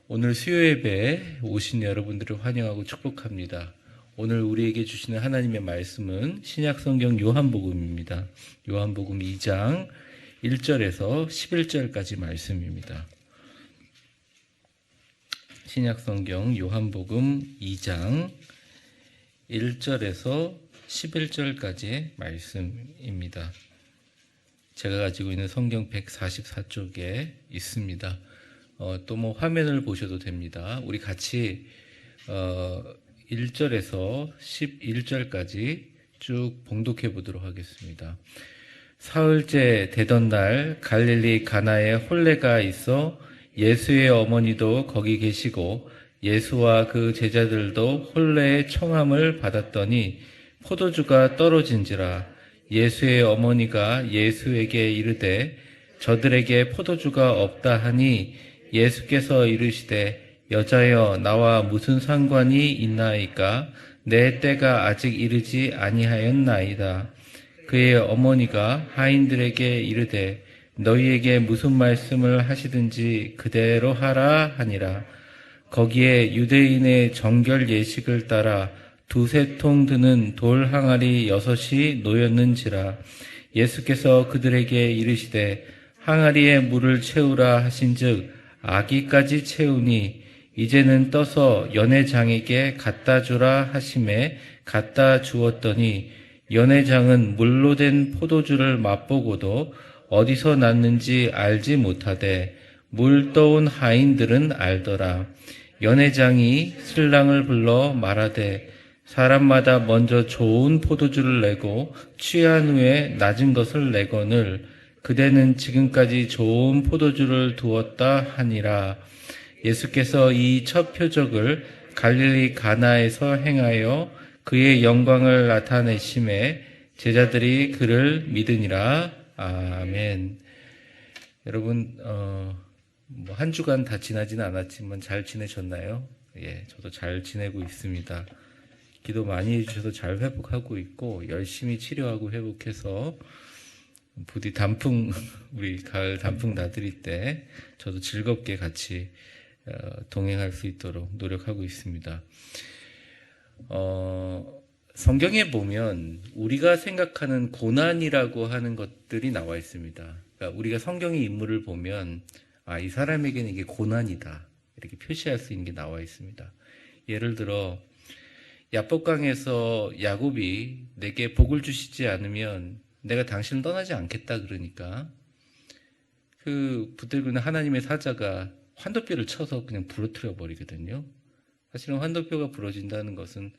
오늘 수요예배에 오신 여러분들을 환영하고 축복합니다. 오늘 우리에게 주시는 하나님의 말씀은 신약성경 요한복음입니다. 요한복음 2장 1절에서 11절까지 말씀입니다. 신약성경 요한복음 2장 1절에서 11절까지의 말씀입니다. 제가 가지고 있는 성경 144쪽에 있습니다. 또 화면을 보셔도 됩니다. 우리 같이 1절에서 11절까지 쭉 봉독해 보도록 하겠습니다. 사흘째 되던 날 갈릴리 가나에 혼례가 있어 예수의 어머니도 거기 계시고 예수와 그 제자들도 혼례의 청함을 받았더니 포도주가 떨어진지라. 예수의 어머니가 예수에게 이르되 저들에게 포도주가 없다 하니 예수께서 이르시되 여자여 나와 무슨 상관이 있나이까? 내 때가 아직 이르지 아니하였나이다. 그의 어머니가 하인들에게 이르되 너희에게 무슨 말씀을 하시든지 그대로 하라 하니라. 거기에 유대인의 정결 예식을 따라 두세 통 드는 돌 항아리 6이 놓였는지라. 예수께서 그들에게 이르시되 항아리에 물을 채우라 하신즉 아기까지 채우니 이제는 떠서 연회장에게 갖다 주라 하심에 갖다 주었더니 연회장은 물로 된 포도주를 맛보고도 어디서 났는지 알지 못하되 물 떠온 하인들은 알더라. 연회장이 신랑을 불러 말하되 사람마다 먼저 좋은 포도주를 내고 취한 후에 낮은 것을 내거늘 그대는 지금까지 좋은 포도주를 두었다 하니라. 예수께서 이 첫 표적을 갈릴리 가나에서 행하여 그의 영광을 나타내심에 제자들이 그를 믿으니라. 아멘. 여러분 한 주간 다 지나지는 않았지만 잘 지내셨나요? 예, 저도 잘 지내고 있습니다. 기도 많이 해주셔서 잘 회복하고 있고 열심히 치료하고 회복해서 부디 우리 가을 단풍 나들이 때 저도 즐겁게 같이 동행할 수 있도록 노력하고 있습니다. 성경에 보면 우리가 생각하는 고난이라고 하는 것들이 나와 있습니다. 그러니까 우리가 성경의 인물을 보면 이 사람에게는 이게 고난이다 이렇게 표시할 수 있는 게 나와 있습니다. 예를 들어 야복강에서 야곱이 내게 복을 주시지 않으면 내가 당신을 떠나지 않겠다 그러니까 그 붙들고 있는 하나님의 사자가 환도뼈를 쳐서 그냥 부러뜨려 버리거든요. 사실은 환도뼈가 부러진다는 것은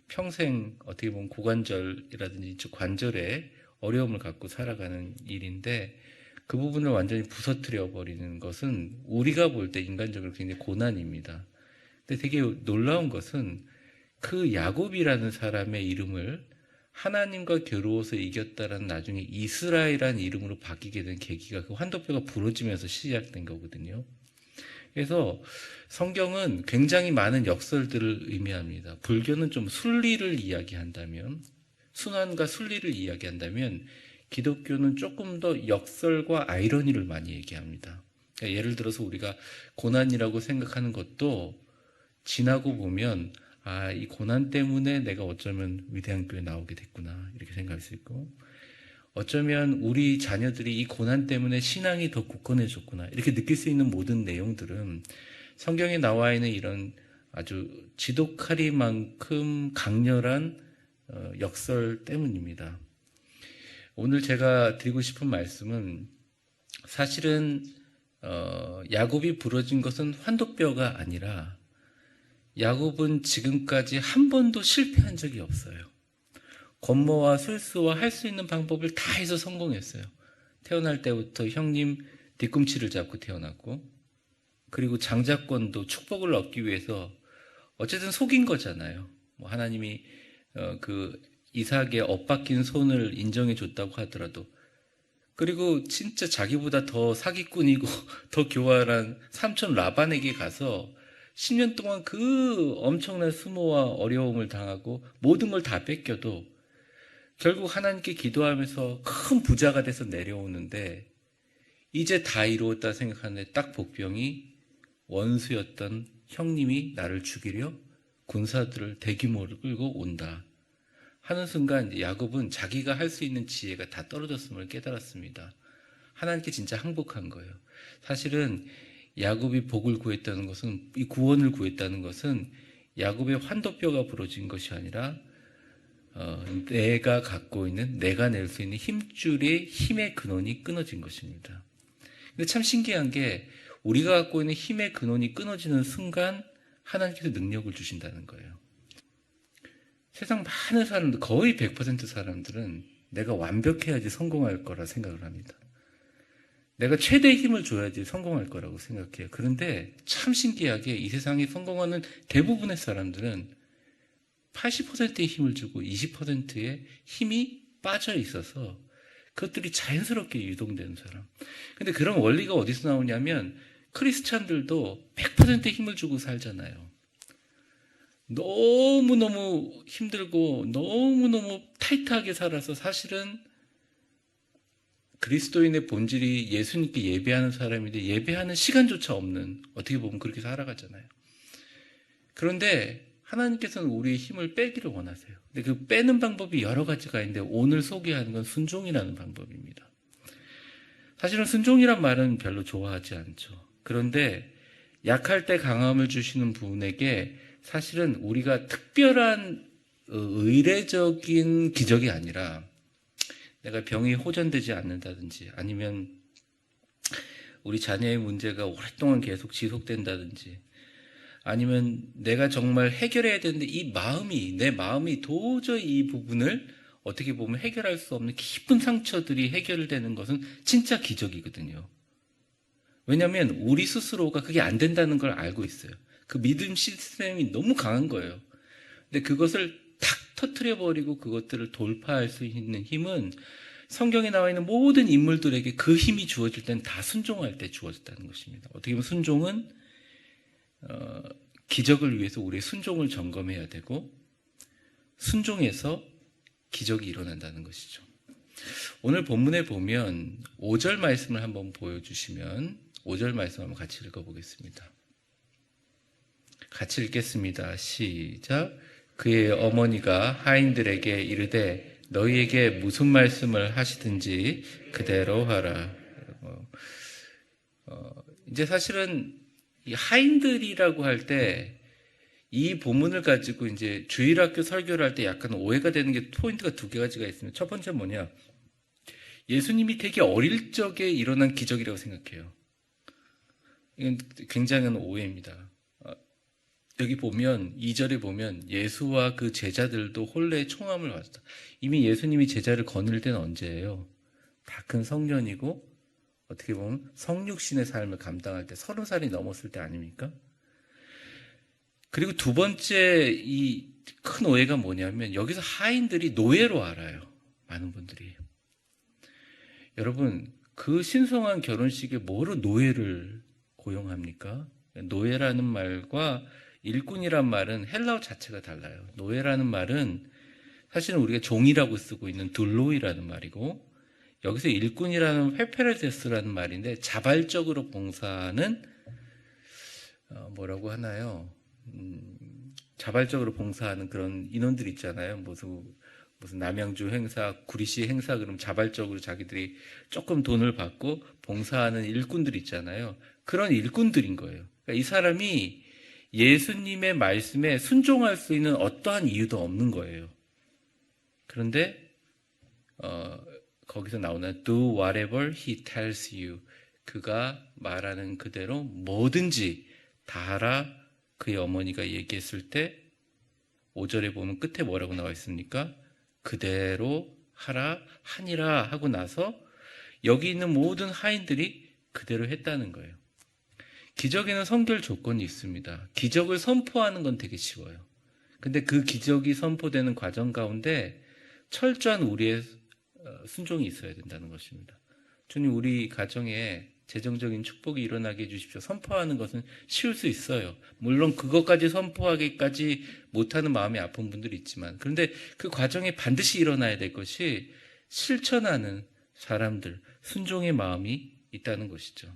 평생 어떻게 보면 고관절이라든지 이쪽 관절에 어려움을 갖고 살아가는 일인데 그 부분을 완전히 부서뜨려 버리는 것은 우리가 볼 때 인간적으로 굉장히 고난입니다. 근데 되게 놀라운 것은 그 야곱이라는 사람의 이름을 하나님과 겨루어서 이겼다라는 나중에 이스라엘이라는 이름으로 바뀌게 된 계기가 그 환도뼈가 부러지면서 시작된 거거든요. 그래서 성경은 굉장히 많은 역설들을 의미합니다. 불교는 좀 순리를 이야기한다면, 순환과 순리를 이야기한다면 기독교는 조금 더 역설과 아이러니를 많이 얘기합니다. 그러니까 예를 들어서 우리가 고난이라고 생각하는 것도 지나고 보면 이 고난 때문에 내가 어쩌면 위대한 교회에 나오게 됐구나 이렇게 생각할 수 있고 어쩌면 우리 자녀들이 이 고난 때문에 신앙이 더 굳건해졌구나 이렇게 느낄 수 있는 모든 내용들은 성경에 나와 있는 이런 아주 지독하리만큼 강렬한 역설 때문입니다. 오늘 제가 드리고 싶은 말씀은 사실은 야곱이 부러진 것은 환도뼈가 아니라 야곱은 지금까지 한 번도 실패한 적이 없어요. 권모와 술수와 할 수 있는 방법을 다 해서 성공했어요. 태어날 때부터 형님 뒤꿈치를 잡고 태어났고 그리고 장자권도 축복을 얻기 위해서 어쨌든 속인 거잖아요. 하나님이 그 이삭의 엇박힌 손을 인정해 줬다고 하더라도 그리고 진짜 자기보다 더 사기꾼이고 더 교활한 삼촌 라반에게 가서 10년 동안 그 엄청난 수모와 어려움을 당하고 모든 걸 다 뺏겨도 결국 하나님께 기도하면서 큰 부자가 돼서 내려오는데 이제 다 이루었다 생각하는데 딱 복병이 원수였던 형님이 나를 죽이려 군사들을 대규모로 끌고 온다 하는 순간 야곱은 자기가 할 수 있는 지혜가 다 떨어졌음을 깨달았습니다. 하나님께 진짜 항복한 거예요. 사실은 야곱이 복을 구했다는 것은, 이 구원을 구했다는 것은 야곱의 환도뼈가 부러진 것이 아니라 내가 갖고 있는, 내가 낼 수 있는 힘줄의 힘의 근원이 끊어진 것입니다. 근데 참 신기한 게 우리가 갖고 있는 힘의 근원이 끊어지는 순간 하나님께서 능력을 주신다는 거예요. 세상 많은 사람들, 거의 100% 사람들은 내가 완벽해야지 성공할 거라 생각을 합니다. 내가 최대의 힘을 줘야지 성공할 거라고 생각해요. 그런데 참 신기하게 이 세상에 성공하는 대부분의 사람들은 80%의 힘을 주고 20%의 힘이 빠져 있어서 그것들이 자연스럽게 유동되는 사람. 근데 그런 원리가 어디서 나오냐면 크리스찬들도 100%의 힘을 주고 살잖아요. 너무너무 힘들고 너무너무 타이트하게 살아서 사실은 그리스도인의 본질이 예수님께 예배하는 사람인데 예배하는 시간조차 없는, 어떻게 보면 그렇게 살아가잖아요. 그런데 하나님께서는 우리의 힘을 빼기를 원하세요. 근데 그 빼는 방법이 여러 가지가 있는데 오늘 소개하는 건 순종이라는 방법입니다. 사실은 순종이란 말은 별로 좋아하지 않죠. 그런데 약할 때 강함을 주시는 분에게 사실은 우리가 특별한 의례적인 기적이 아니라 내가 병이 호전되지 않는다든지 아니면 우리 자녀의 문제가 오랫동안 계속 지속된다든지 아니면 내가 정말 해결해야 되는데 내 마음이 도저히 이 부분을 어떻게 보면 해결할 수 없는 깊은 상처들이 해결되는 것은 진짜 기적이거든요. 왜냐하면 우리 스스로가 그게 안 된다는 걸 알고 있어요. 그 믿음 시스템이 너무 강한 거예요. 근데 그것을 탁 터트려버리고 그것들을 돌파할 수 있는 힘은 성경에 나와 있는 모든 인물들에게 그 힘이 주어질 때는 다 순종할 때 주어졌다는 것입니다. 어떻게 보면 순종은 기적을 위해서 우리의 순종을 점검해야 되고 순종해서 기적이 일어난다는 것이죠. 오늘 본문에 보면 5절 말씀을 한번 보여주시면 5절 말씀 한번 같이 읽어보겠습니다. 같이 읽겠습니다. 시작. 그의 어머니가 하인들에게 이르되 너희에게 무슨 말씀을 하시든지 그대로 하라. 이제 사실은 이 하인들이라고 할 때 이 본문을 가지고 이제 주일학교 설교를 할 때 약간 오해가 되는 게 포인트가 두 가지가 있습니다. 첫 번째 뭐냐? 예수님이 되게 어릴 적에 일어난 기적이라고 생각해요. 이건 굉장한 오해입니다. 여기 보면 2절에 보면 예수와 그 제자들도 혼례의 총함을 받았다. 이미 예수님이 제자를 거느릴 때는 언제예요? 다 큰 성년이고 어떻게 보면 성육신의 삶을 감당할 때 30살이 넘었을 때 아닙니까? 그리고 두 번째 이 큰 오해가 뭐냐면 여기서 하인들이 노예로 알아요. 많은 분들이. 여러분 그 신성한 결혼식에 뭐로 노예를 고용합니까? 노예라는 말과 일꾼이란 말은 헬라어 자체가 달라요. 노예라는 말은 사실은 우리가 종이라고 쓰고 있는 둘로이라는 말이고 여기서 일꾼이라는 페페레데스라는 말인데 자발적으로 봉사하는 뭐라고 하나요? 자발적으로 봉사하는 그런 인원들 있잖아요. 무슨 남양주 행사, 구리시 행사 그럼 자발적으로 자기들이 조금 돈을 받고 봉사하는 일꾼들 있잖아요. 그런 일꾼들인 거예요. 그러니까 이 사람이 예수님의 말씀에 순종할 수 있는 어떠한 이유도 없는 거예요. 그런데 거기서 나오는 do whatever he tells you. 그가 말하는 그대로 뭐든지 다 하라. 그의 어머니가 얘기했을 때 5절에 보면 끝에 뭐라고 나와 있습니까? 그대로 하라 하니라 하고 나서 여기 있는 모든 하인들이 그대로 했다는 거예요. 기적에는 선결 조건이 있습니다. 기적을 선포하는 건 되게 쉬워요. 근데 그 기적이 선포되는 과정 가운데 철저한 우리의 순종이 있어야 된다는 것입니다. 주님, 우리 가정에 재정적인 축복이 일어나게 해주십시오. 선포하는 것은 쉬울 수 있어요. 물론 그것까지 선포하기까지 못하는 마음이 아픈 분들이 있지만 그런데 그 과정에 반드시 일어나야 될 것이 실천하는 사람들, 순종의 마음이 있다는 것이죠.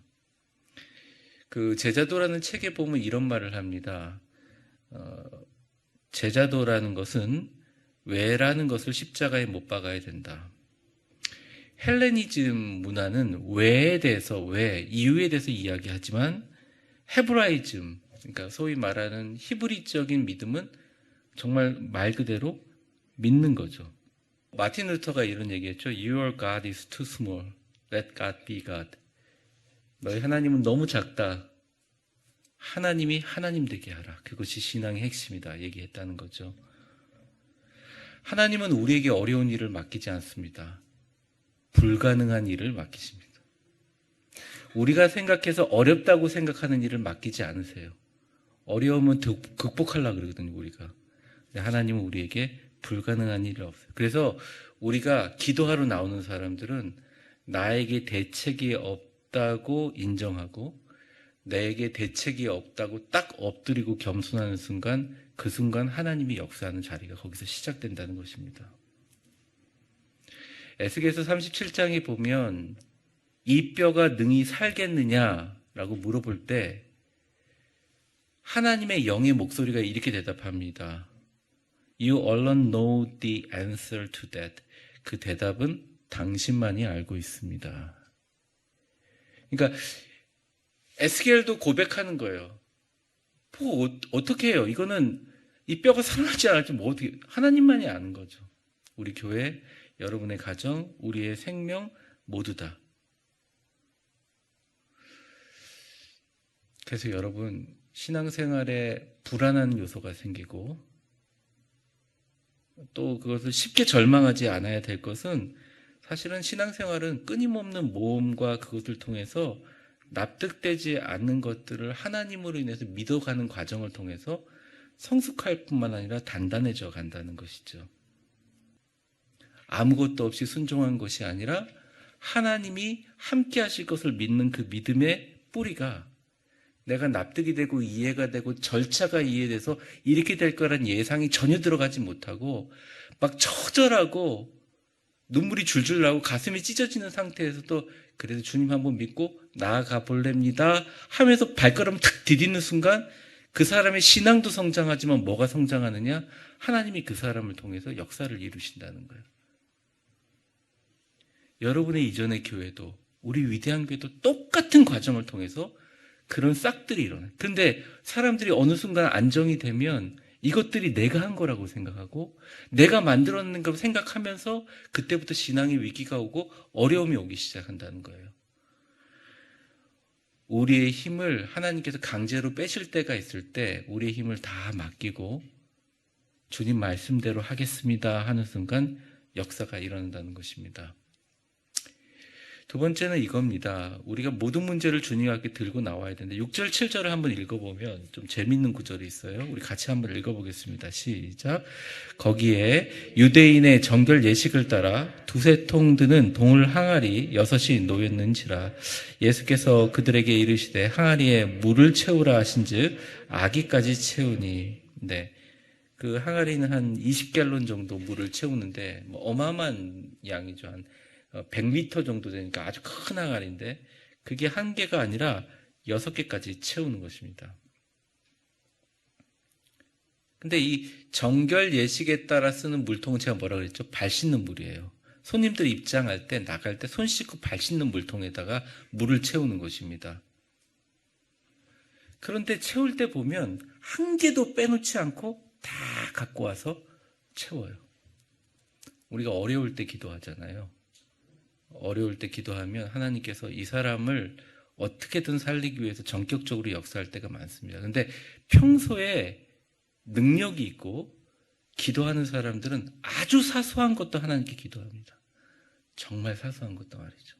그 제자도라는 책에 보면 이런 말을 합니다. 제자도라는 것은 왜라는 것을 십자가에 못 박아야 된다. 헬레니즘 문화는 왜에 대해서, 이유에 대해서 이야기하지만 헤브라이즘, 그러니까 소위 말하는 히브리적인 믿음은 정말 말 그대로 믿는 거죠. 마틴 루터가 이런 얘기했죠. Your God is too small. Let God be God. 너희 하나님은 너무 작다. 하나님이 하나님 되게 하라. 그것이 신앙의 핵심이다. 얘기했다는 거죠. 하나님은 우리에게 어려운 일을 맡기지 않습니다. 불가능한 일을 맡기십니다. 우리가 생각해서 어렵다고 생각하는 일을 맡기지 않으세요. 어려움은 극복하려고 그러거든요, 우리가. 근데 하나님은 우리에게 불가능한 일이 없어요. 그래서 우리가 기도하러 나오는 사람들은 나에게 대책이 없다고 인정하고 나에게 대책이 없다고 딱 엎드리고 겸손하는 순간, 그 순간 하나님이 역사하는 자리가 거기서 시작된다는 것입니다. 에스겔서 37장에 보면 이 뼈가 능히 살겠느냐라고 물어볼 때 하나님의 영의 목소리가 이렇게 대답합니다. You alone know the answer to that. 그 대답은 당신만이 알고 있습니다. 그러니까 에스겔도 고백하는 거예요. 어떻게 해요? 이거는 이 뼈가 살아나지 않을지 뭐 어떻게, 하나님만이 아는 거죠. 우리 교회, 여러분의 가정, 우리의 생명 모두 다. 그래서 여러분, 신앙생활에 불안한 요소가 생기고 또 그것을 쉽게 절망하지 않아야 될 것은 사실은 신앙생활은 끊임없는 모험과 그것을 통해서 납득되지 않는 것들을 하나님으로 인해서 믿어가는 과정을 통해서 성숙할 뿐만 아니라 단단해져 간다는 것이죠. 아무것도 없이 순종한 것이 아니라 하나님이 함께 하실 것을 믿는 그 믿음의 뿌리가 내가 납득이 되고 이해가 되고 절차가 이해돼서 이렇게 될 거란 예상이 전혀 들어가지 못하고 막 처절하고 눈물이 줄줄 나고 가슴이 찢어지는 상태에서도 그래도 주님 한번 믿고 나아가 볼랍니다 하면서 발걸음 탁 디디는 순간 그 사람의 신앙도 성장하지만 뭐가 성장하느냐? 하나님이 그 사람을 통해서 역사를 이루신다는 거예요. 여러분의 이전의 교회도 우리 위대한 교회도 똑같은 과정을 통해서 그런 싹들이 일어나요. 그런데 사람들이 어느 순간 안정이 되면 이것들이 내가 한 거라고 생각하고 내가 만들어낸 거라고 생각하면서 그때부터 신앙의 위기가 오고 어려움이 오기 시작한다는 거예요. 우리의 힘을 하나님께서 강제로 빼실 때가 있을 때 우리의 힘을 다 맡기고 주님 말씀대로 하겠습니다 하는 순간 역사가 일어난다는 것입니다. 두 번째는 이겁니다. 우리가 모든 문제를 주님 앞에 들고 나와야 되는데 6절, 7절을 한번 읽어보면 좀 재밌는 구절이 있어요. 우리 같이 한번 읽어보겠습니다. 시작. 거기에 유대인의 정결 예식을 따라 두세 통 드는 동을 항아리 6이 놓였는지라 예수께서 그들에게 이르시되 항아리에 물을 채우라 하신즉 아기까지 채우니. 네. 그 항아리는 한 20갤론 정도 물을 채우는데 어마어마한 양이죠. 한 100리터 정도 되니까 아주 큰 항아리인데 그게 한 개가 아니라 6개까지 채우는 것입니다. 근데 이 정결 예식에 따라 쓰는 물통은 제가 뭐라 그랬죠? 발 씻는 물이에요. 손님들이 입장할 때 나갈 때 손 씻고 발 씻는 물통에다가 물을 채우는 것입니다. 그런데 채울 때 보면 한 개도 빼놓지 않고 다 갖고 와서 채워요. 우리가 어려울 때 기도하잖아요. 어려울 때 기도하면 하나님께서 이 사람을 어떻게든 살리기 위해서 전격적으로 역사할 때가 많습니다. 그런데 평소에 능력이 있고 기도하는 사람들은 아주 사소한 것도 하나님께 기도합니다. 정말 사소한 것도 말이죠.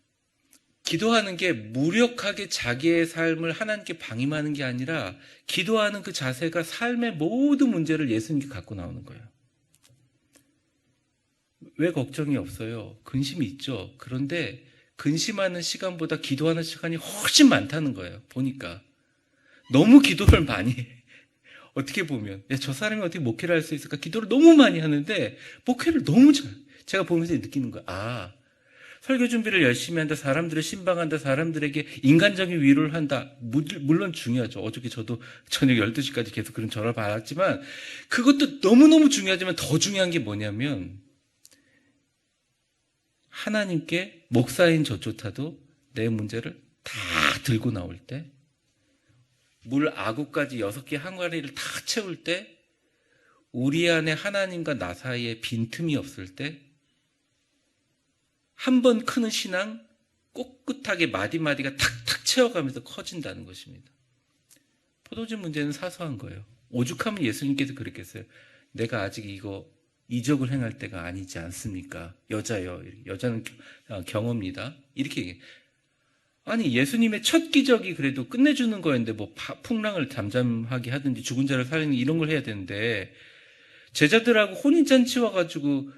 기도하는 게 무력하게 자기의 삶을 하나님께 방임하는 게 아니라 기도하는 그 자세가 삶의 모든 문제를 예수님께 갖고 나오는 거예요. 왜 걱정이 없어요? 근심이 있죠. 그런데 근심하는 시간보다 기도하는 시간이 훨씬 많다는 거예요. 보니까 너무 기도를 많이 해. 어떻게 보면 저 사람이 어떻게 목회를 할 수 있을까? 기도를 너무 많이 하는데 목회를 너무 잘. 제가 보면서 느끼는 거예요. 설교 준비를 열심히 한다, 사람들을 신방한다, 사람들에게 인간적인 위로를 한다. 물론 중요하죠. 어저께 저도 저녁 12시까지 계속 그런 전화를 받았지만 그것도 너무너무 중요하지만 더 중요한 게 뭐냐면 하나님께 목사인 저조차도 내 문제를 다 들고 나올 때 물 아구까지 6개 항아리를 다 채울 때 우리 안에 하나님과 나 사이에 빈틈이 없을 때 한 번 크는 신앙 꼿꼿하게 마디마디가 탁탁 채워가면서 커진다는 것입니다. 포도주 문제는 사소한 거예요. 오죽하면 예수님께서 그랬겠어요. 내가 아직 이거 이적을 행할 때가 아니지 않습니까? 여자요. 여자는 경험이다. 이렇게 얘기해. 아니 예수님의 첫 기적이 그래도 끝내주는 거였는데 뭐 풍랑을 잠잠하게 하든지 죽은 자를 살리는 이런 걸 해야 되는데 제자들하고 혼인잔치 와가지고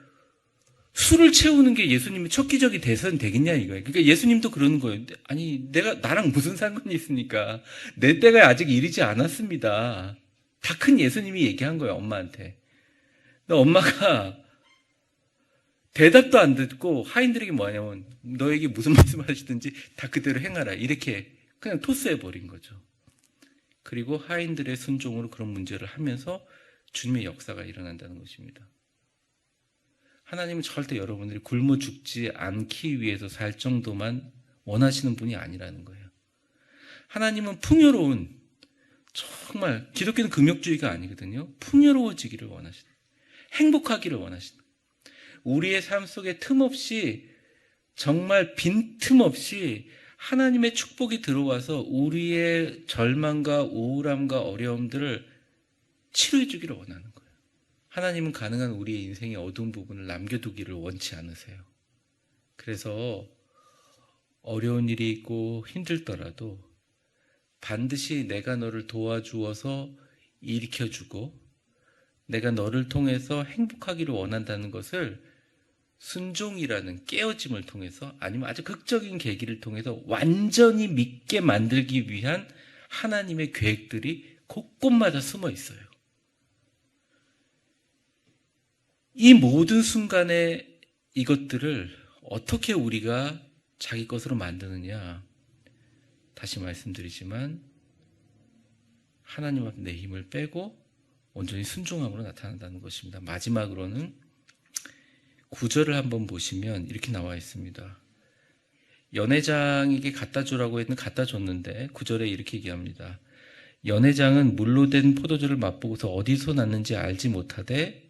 술을 채우는 게 예수님의 첫 기적이 돼서는 되겠냐 이거예요. 그러니까 예수님도 그러는 거예요. 아니 내가 나랑 무슨 상관이 있습니까? 내 때가 아직 이르지 않았습니다. 다 큰 예수님이 얘기한 거예요. 엄마한테. 근데 엄마가 대답도 안 듣고 하인들에게 뭐냐면 너에게 무슨 말씀 하시든지 다 그대로 행하라 이렇게 그냥 토스해버린 거죠. 그리고 하인들의 순종으로 그런 문제를 하면서 주님의 역사가 일어난다는 것입니다. 하나님은 절대 여러분들이 굶어 죽지 않기 위해서 살 정도만 원하시는 분이 아니라는 거예요. 하나님은 풍요로운 정말 기독교는 금욕주의가 아니거든요. 풍요로워지기를 원하시는 행복하기를 원하시는 우리의 삶 속에 틈없이 정말 빈틈없이 하나님의 축복이 들어와서 우리의 절망과 우울함과 어려움들을 치료해 주기를 원하는 거예요. 하나님은 가능한 우리의 인생의 어두운 부분을 남겨두기를 원치 않으세요. 그래서 어려운 일이 있고 힘들더라도 반드시 내가 너를 도와주어서 일으켜주고 내가 너를 통해서 행복하기를 원한다는 것을 순종이라는 깨어짐을 통해서 아니면 아주 극적인 계기를 통해서 완전히 믿게 만들기 위한 하나님의 계획들이 곳곳마다 숨어 있어요. 이 모든 순간에 이것들을 어떻게 우리가 자기 것으로 만드느냐. 다시 말씀드리지만 하나님 앞에 내 힘을 빼고 온전히 순종함으로 나타난다는 것입니다. 마지막으로는 9절을 한번 보시면 이렇게 나와 있습니다. 연회장에게 갖다 주라고 했는데 갖다 줬는데 9절에 이렇게 얘기합니다. 연회장은 물로 된 포도주를 맛보고서 어디서 났는지 알지 못하되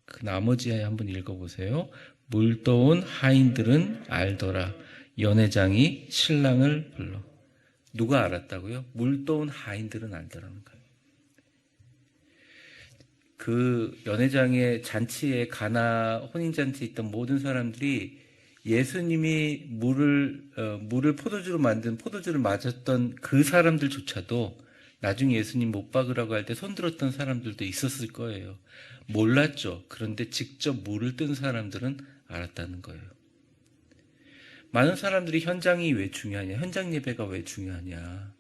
그 나머지에 한번 읽어보세요. 물떠온 하인들은 알더라. 연회장이 신랑을 불러. 누가 알았다고요? 물떠온 하인들은 알더라는 거예요. 그 연회장의 잔치에 가나 혼인잔치에 있던 모든 사람들이 예수님이 물을 포도주로 만든 포도주를 맞았던 그 사람들조차도 나중에 예수님 못 박으라고 할 때 손들었던 사람들도 있었을 거예요. 몰랐죠. 그런데 직접 물을 뜬 사람들은 알았다는 거예요. 많은 사람들이 현장이 왜 중요하냐, 현장 예배가 왜 중요하냐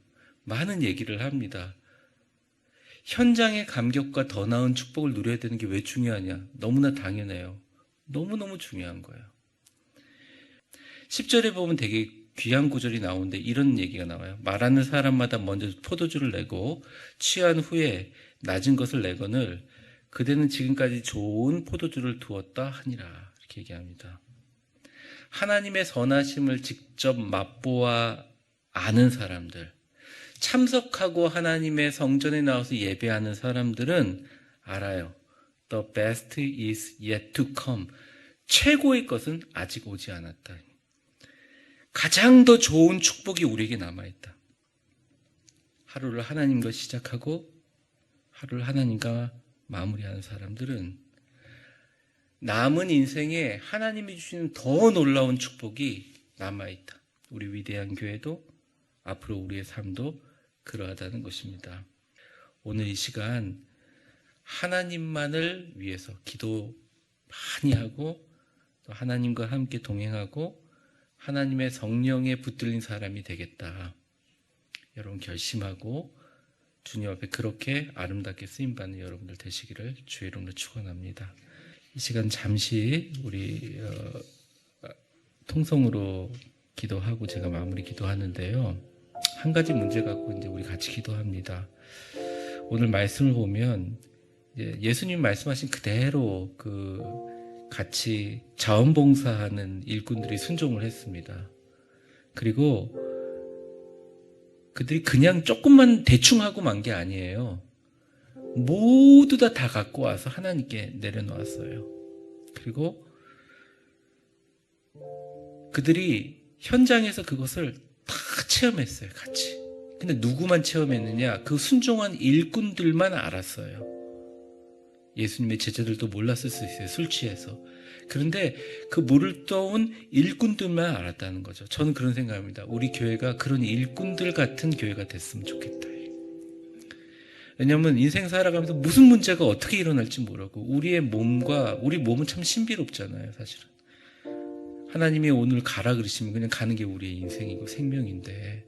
많은 얘기를 합니다. 현장의 감격과 더 나은 축복을 누려야 되는 게 왜 중요하냐? 너무나 당연해요. 너무너무 중요한 거예요. 10절에 보면 되게 귀한 구절이 나오는데 이런 얘기가 나와요. 말하는 사람마다 먼저 포도주를 내고 취한 후에 낮은 것을 내거늘 그대는 지금까지 좋은 포도주를 두었다 하니라. 이렇게 얘기합니다. 하나님의 선하심을 직접 맛보아 아는 사람들, 참석하고 하나님의 성전에 나와서 예배하는 사람들은 알아요. The best is yet to come. 최고의 것은 아직 오지 않았다. 가장 더 좋은 축복이 우리에게 남아있다. 하루를 하나님과 시작하고 하루를 하나님과 마무리하는 사람들은 남은 인생에 하나님이 주시는 더 놀라운 축복이 남아있다. 우리 위대한 교회도 앞으로 우리의 삶도 그러하다는 것입니다. 오늘 이 시간 하나님만을 위해서 기도 많이 하고 또 하나님과 함께 동행하고 하나님의 성령에 붙들린 사람이 되겠다. 여러분 결심하고 주님 앞에 그렇게 아름답게 쓰임받는 여러분들 되시기를 주의 이름으로 축원합니다. 이 시간 잠시 우리 통성으로 기도하고 제가 마무리 기도하는데요. 한 가지 문제 갖고 이제 우리 같이 기도합니다. 오늘 말씀을 보면 예수님 말씀하신 그대로 같이 자원봉사하는 일꾼들이 순종을 했습니다. 그리고 그들이 그냥 조금만 대충 하고 만 게 아니에요. 모두 다 갖고 와서 하나님께 내려놓았어요. 그리고 그들이 현장에서 그것을 다 체험했어요, 같이. 근데 누구만 체험했느냐? 그 순종한 일꾼들만 알았어요. 예수님의 제자들도 몰랐을 수 있어요, 술 취해서. 그런데 그 물을 떠온 일꾼들만 알았다는 거죠. 저는 그런 생각합니다. 우리 교회가 그런 일꾼들 같은 교회가 됐으면 좋겠다. 왜냐하면 인생 살아가면서 무슨 문제가 어떻게 일어날지 모르고 우리 몸은 참 신비롭잖아요, 사실은. 하나님이 오늘 가라 그러시면 그냥 가는 게 우리의 인생이고 생명인데,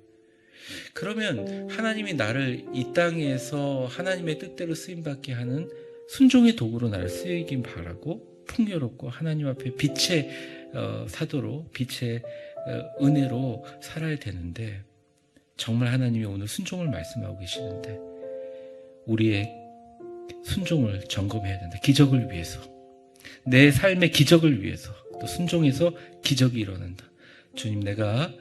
그러면 하나님이 나를 이 땅에서 하나님의 뜻대로 쓰임받게 하는 순종의 도구로 나를 쓰이긴 바라고, 풍요롭고 하나님 앞에 빛의 사도로, 빛의 은혜로 살아야 되는데, 정말 하나님이 오늘 순종을 말씀하고 계시는데 우리의 순종을 점검해야 된다. 기적을 위해서, 내 삶의 기적을 위해서, 또 순종해서 기적이 일어난다. 주님, 내가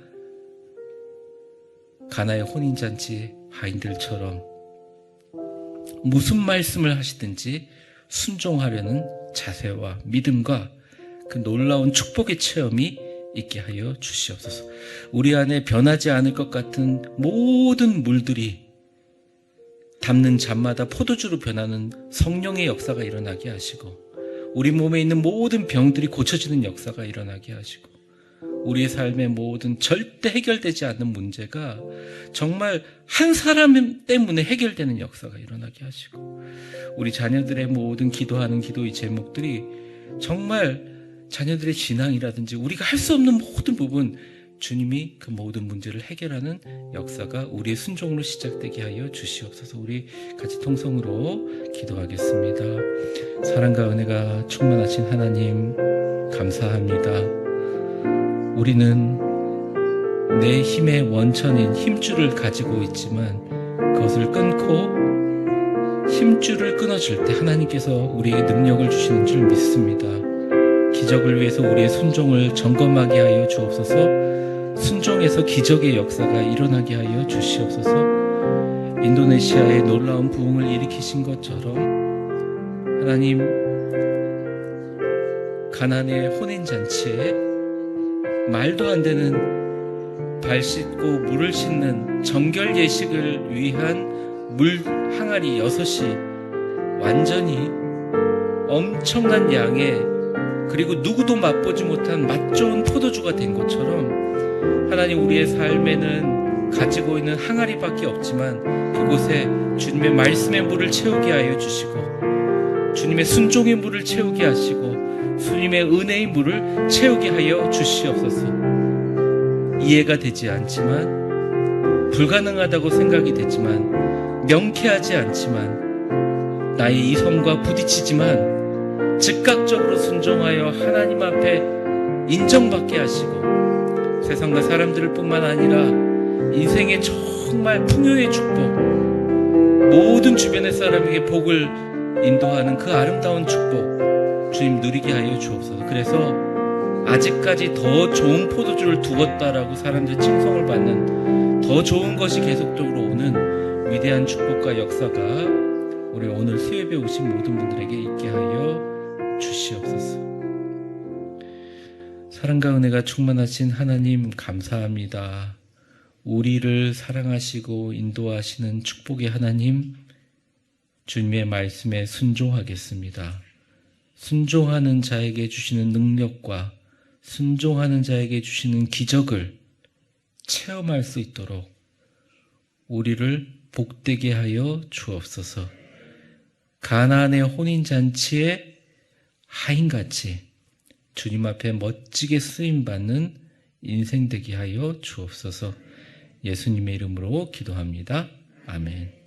가나의 혼인잔치 하인들처럼 무슨 말씀을 하시든지 순종하려는 자세와 믿음과 그 놀라운 축복의 체험이 있게 하여 주시옵소서. 우리 안에 변하지 않을 것 같은 모든 물들이 담는 잔마다 포도주로 변하는 성령의 역사가 일어나게 하시고, 우리 몸에 있는 모든 병들이 고쳐지는 역사가 일어나게 하시고, 우리의 삶의 모든 절대 해결되지 않는 문제가 정말 한 사람 때문에 해결되는 역사가 일어나게 하시고, 우리 자녀들의 모든 기도하는 기도의 제목들이 정말 자녀들의 신앙이라든지 우리가 할 수 없는 모든 부분, 주님이 그 모든 문제를 해결하는 역사가 우리의 순종으로 시작되게 하여 주시옵소서. 우리 같이 통성으로 기도하겠습니다. 사랑과 은혜가 충만하신 하나님, 감사합니다. 우리는 내 힘의 원천인 힘줄을 가지고 있지만 그것을 끊고 힘줄을 끊어줄 때 하나님께서 우리에게 능력을 주시는 줄 믿습니다. 기적을 위해서 우리의 순종을 점검하게 하여 주옵소서. 순종에서 기적의 역사가 일어나게 하여 주시옵소서. 인도네시아의 놀라운 부흥을 일으키신 것처럼 하나님, 가나안의 혼인잔치에 말도 안 되는 발 씻고 물을 씻는 정결 예식을 위한 물 항아리 6이 완전히 엄청난 양의, 그리고 누구도 맛보지 못한 맛 좋은 포도주가 된 것처럼, 하나님, 우리의 삶에는 가지고 있는 항아리밖에 없지만 그곳에 주님의 말씀의 물을 채우게 하여 주시고, 주님의 순종의 물을 채우게 하시고, 주님의 은혜의 물을 채우게 하여 주시옵소서. 이해가 되지 않지만, 불가능하다고 생각이 되지만, 명쾌하지 않지만, 나의 이성과 부딪히지만 즉각적으로 순종하여 하나님 앞에 인정받게 하시고, 세상과 사람들을 뿐만 아니라 인생의 정말 풍요의 축복, 모든 주변의 사람에게 복을 인도하는 그 아름다운 축복 주님 누리게 하여 주옵소서. 그래서 아직까지 더 좋은 포도주를 두었다라고 사람들이 칭송을 받는 더 좋은 것이 계속적으로 오는 위대한 축복과 역사가 우리 오늘 수협에 오신 모든 분들에게 있게 하여 주시옵소서. 사랑과 은혜가 충만하신 하나님, 감사합니다. 우리를 사랑하시고 인도하시는 축복의 하나님, 주님의 말씀에 순종하겠습니다. 순종하는 자에게 주시는 능력과 순종하는 자에게 주시는 기적을 체험할 수 있도록 우리를 복되게 하여 주옵소서. 가나안의 혼인잔치의 하인같이 주님 앞에 멋지게 쓰임받는 인생 되게 하여 주옵소서. 예수님의 이름으로 기도합니다. 아멘.